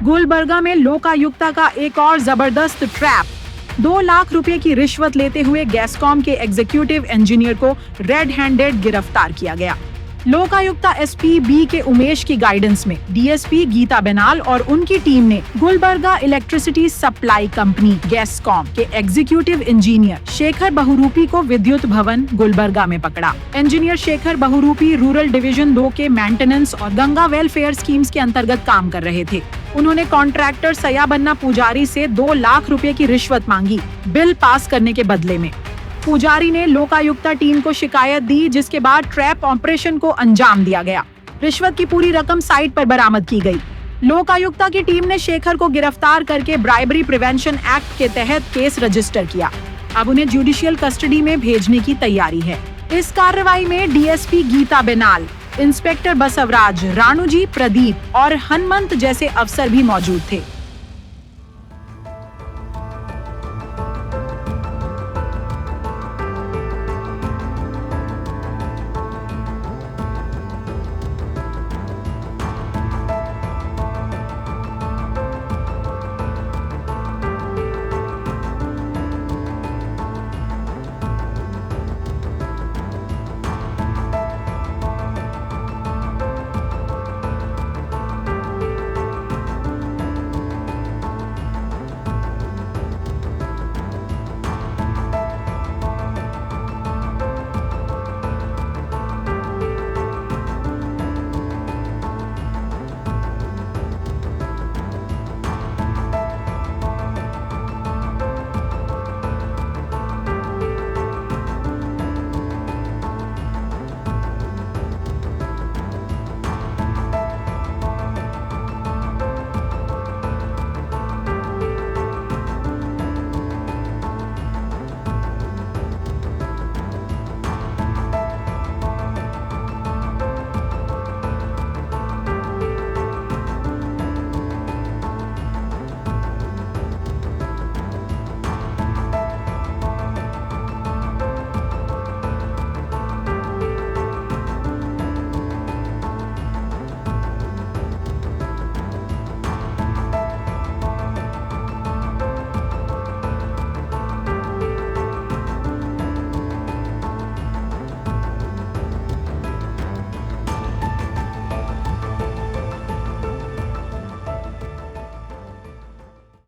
गुलबर्गा में लोकायुक्ता का एक और जबरदस्त ट्रैप। 2 लाख रुपए की रिश्वत लेते हुए गेस्कॉम के एग्जीक्यूटिव इंजीनियर को रेड हैंडेड गिरफ्तार किया गया। लोकायुक्ता एसपी बी के उमेश की गाइडेंस में डीएसपी गीता बेनाल और उनकी टीम ने गुलबर्गा इलेक्ट्रिसिटी सप्लाई कंपनी गेस्कॉम के एग्जीक्यूटिव इंजीनियर शेखर बहुरूपी को विद्युत भवन गुलबर्गा में पकड़ा। इंजीनियर शेखर बहुरूपी रूरल डिवीजन 2 के मेंटेनेंस और गंगा वेलफेयर स्कीम्स के अंतर्गत काम कर रहे थे। उन्होंने कॉन्ट्रैक्टर सयाबन्ना पुजारी से 2 लाख रुपए की रिश्वत मांगी बिल पास करने के बदले में। पुजारी ने लोकायुक्ता टीम को शिकायत दी, जिसके बाद ट्रैप ऑपरेशन को अंजाम दिया गया। रिश्वत की पूरी रकम साइट पर बरामद की गई। लोकायुक्ता की टीम ने शेखर को गिरफ्तार करके ब्राइबरी प्रिवेंशन एक्ट के तहत केस रजिस्टर किया। अब उन्हें जुडिशियल कस्टडी में भेजने की तैयारी है। इस कार्रवाई में डीएसपी गीता बेनाल, इंस्पेक्टर बसवराज, राणुजी, प्रदीप और हनुमंत जैसे अफसर भी मौजूद थे।